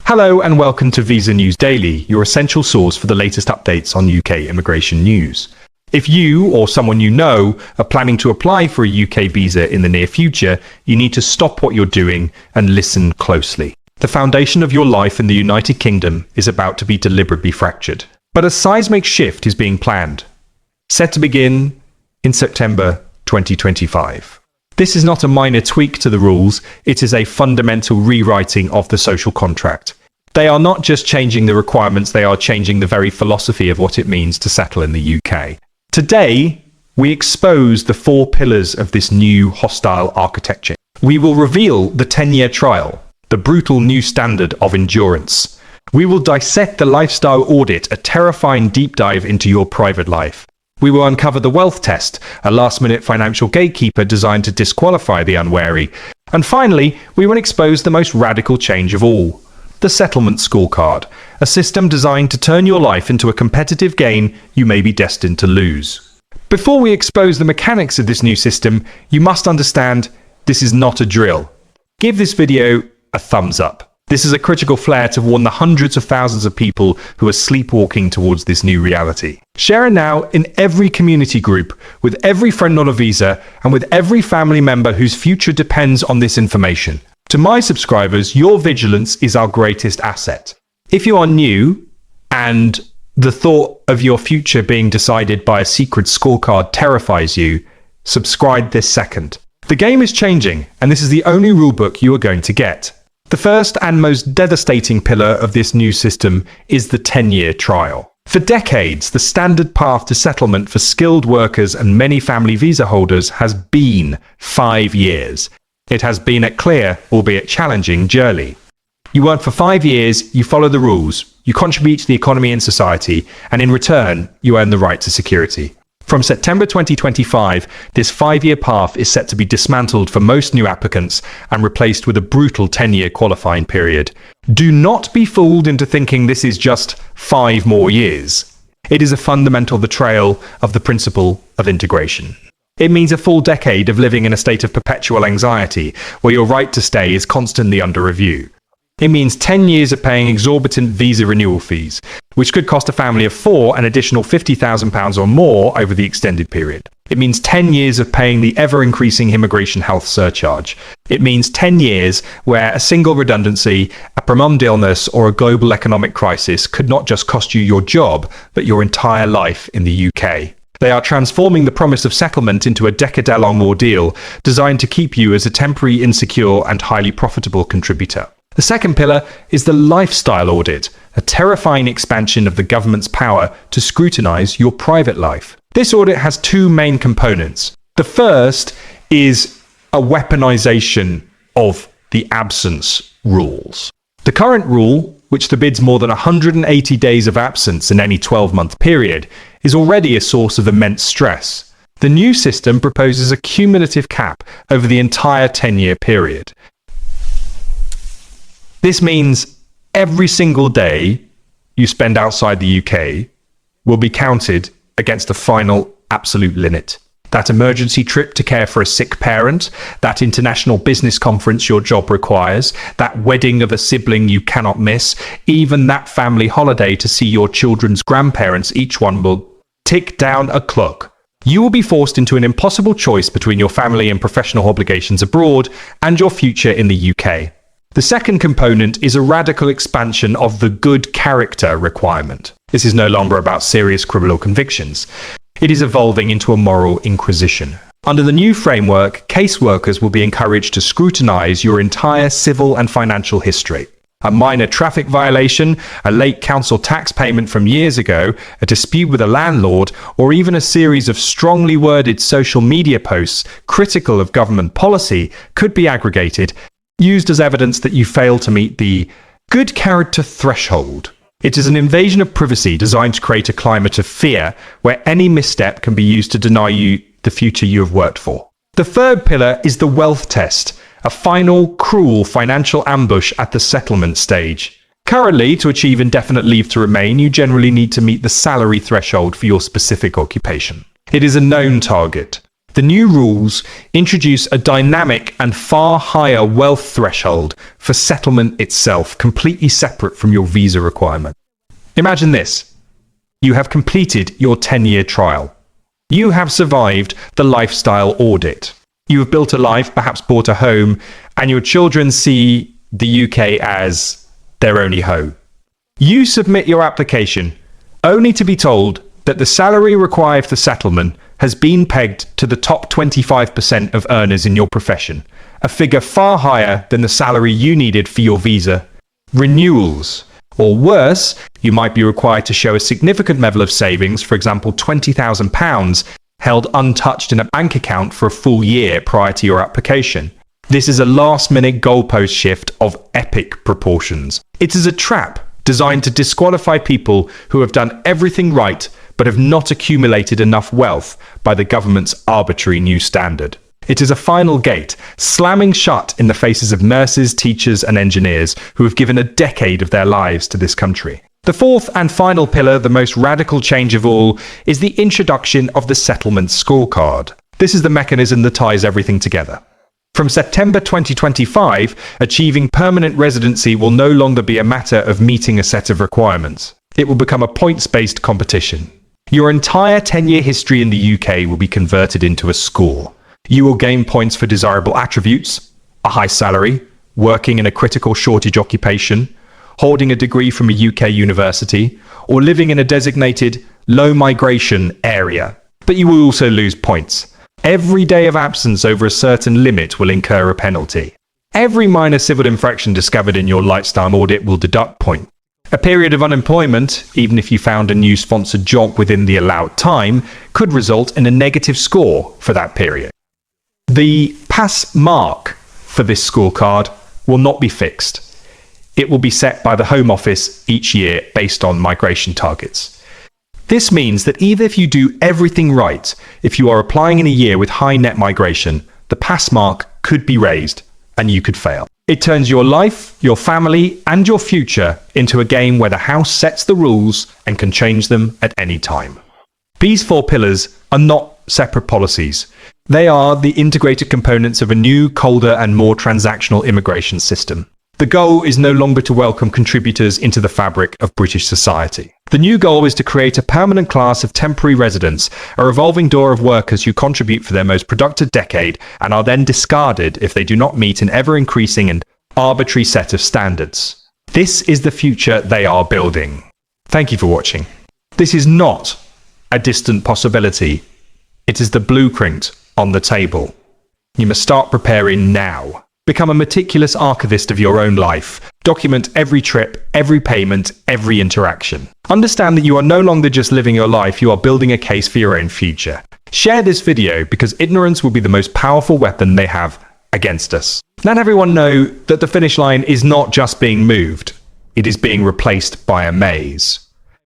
Hello and welcome to Visa News Daily, your essential source for the latest updates on UK immigration news. If you or someone you know are planning to apply for a UK visa in the near future, you need to stop what you're doing and listen closely. The foundation of your life in the United Kingdom is about to be deliberately fractured. But a seismic shift is being planned, set to begin in September 2025. This is not a minor tweak to the rules, it is a fundamental rewriting of the social contract. They are not just changing the requirements, they are changing the very philosophy of what it means to settle in the UK. Today, we expose the 4 pillars of this new hostile architecture. We will reveal the 10-year trial, the brutal new standard of endurance. We will dissect the lifestyle audit, a terrifying deep dive into your private life. We will uncover the wealth test, a last-minute financial gatekeeper designed to disqualify the unwary. And finally, we will expose the most radical change of all, the settlement scorecard, a system designed to turn your life into a competitive game you may be destined to lose. Before we expose the mechanics of this new system, you must understand this is not a drill. Give this video a thumbs up. This is a critical flare to warn the hundreds of thousands of people who are sleepwalking towards this new reality. Share it now in every community group, with every friend on a visa, and with every family member whose future depends on this information. To my subscribers, your vigilance is our greatest asset. If you are new and the thought of your future being decided by a secret scorecard terrifies you, subscribe this second. The game is changing, and this is the only rulebook you are going to get. The first and most devastating pillar of this new system is the 10-year trial. For decades, the standard path to settlement for skilled workers and many family visa holders has been 5 years. It has been a clear, albeit challenging, journey. You work for 5 years, you follow the rules, you contribute to the economy and society, and in return, you earn the right to security. From September 2025, this 5-year path is set to be dismantled for most new applicants and replaced with a brutal 10-year qualifying period. Do not be fooled into thinking this is just 5 more years. It is a fundamental betrayal of the principle of integration. It means a full decade of living in a state of perpetual anxiety, where your right to stay is constantly under review. It means 10 years of paying exorbitant visa renewal fees, which could cost a family of 4 an additional £50,000 or more over the extended period. It means 10 years of paying the ever-increasing immigration health surcharge. It means 10 years where a single redundancy, a prolonged illness, or a global economic crisis could not just cost you your job, but your entire life in the UK. They are transforming the promise of settlement into a decade-long ordeal designed to keep you as a temporary, insecure, and highly profitable contributor. The second pillar is the lifestyle audit, a terrifying expansion of the government's power to scrutinize your private life. This audit has 2 main components. The first is a weaponization of the absence rules. The current rule, which forbids more than 180 days of absence in any 12-month period, is already a source of immense stress. The new system proposes a cumulative cap over the entire 10-year period. This means every single day you spend outside the UK will be counted against a final absolute limit. That emergency trip to care for a sick parent, that international business conference your job requires, that wedding of a sibling you cannot miss, even that family holiday to see your children's grandparents, each one will tick down a clock. You will be forced into an impossible choice between your family and professional obligations abroad and your future in the UK. The second component is a radical expansion of the good character requirement. This is no longer about serious criminal convictions. It is evolving into a moral inquisition. Under the new framework, caseworkers will be encouraged to scrutinize your entire civil and financial history. A minor traffic violation, a late council tax payment from years ago, a dispute with a landlord, or even a series of strongly worded social media posts critical of government policy could be aggregated, used as evidence that you fail to meet the good character threshold. It is an invasion of privacy designed to create a climate of fear where any misstep can be used to deny you the future you have worked for. The third pillar is the wealth test, a final, cruel financial ambush at the settlement stage. Currently, to achieve indefinite leave to remain, you generally need to meet the salary threshold for your specific occupation. It is a known target. The new rules introduce a dynamic and far higher wealth threshold for settlement itself, completely separate from your visa requirement. Imagine this. You have completed your 10-year trial. You have survived the lifestyle audit. You have built a life, perhaps bought a home, and your children see the UK as their only home. You submit your application only to be told that the salary required for settlement has been pegged to the top 25% of earners in your profession, a figure far higher than the salary you needed for your visa renewals. Or worse, you might be required to show a significant level of savings, for example £20,000, held untouched in a bank account for a full year prior to your application. This is a last-minute goalpost shift of epic proportions. It is a trap designed to disqualify people who have done everything right but have not accumulated enough wealth by the government's arbitrary new standard. It is a final gate, slamming shut in the faces of nurses, teachers and engineers who have given a decade of their lives to this country. The fourth and final pillar, the most radical change of all, is the introduction of the settlement scorecard. This is the mechanism that ties everything together. From September 2025, achieving permanent residency will no longer be a matter of meeting a set of requirements. It will become a points-based competition. Your entire 10-year history in the UK will be converted into a score. You will gain points for desirable attributes, a high salary, working in a critical shortage occupation, holding a degree from a UK university, or living in a designated low migration area. But you will also lose points. Every day of absence over a certain limit will incur a penalty. Every minor civil infraction discovered in your lifestyle audit will deduct points. A period of unemployment, even if you found a new sponsored job within the allowed time, could result in a negative score for that period. The pass mark for this scorecard will not be fixed. It will be set by the Home Office each year based on migration targets. This means that even if you do everything right, if you are applying in a year with high net migration, the pass mark could be raised and you could fail. It turns your life, your family, and your future into a game where the House sets the rules and can change them at any time. These four pillars are not separate policies. They are the integrated components of a new, colder, and more transactional immigration system. The goal is no longer to welcome contributors into the fabric of British society. The new goal is to create a permanent class of temporary residents, a revolving door of workers who contribute for their most productive decade and are then discarded if they do not meet an ever-increasing and arbitrary set of standards. This is the future they are building. Thank you for watching. This is not a distant possibility. It is the blueprint on the table. You must start preparing now. Become a meticulous archivist of your own life. Document every trip, every payment, every interaction. Understand that you are no longer just living your life, you are building a case for your own future. Share this video because ignorance will be the most powerful weapon they have against us. Let everyone know that the finish line is not just being moved, it is being replaced by a maze.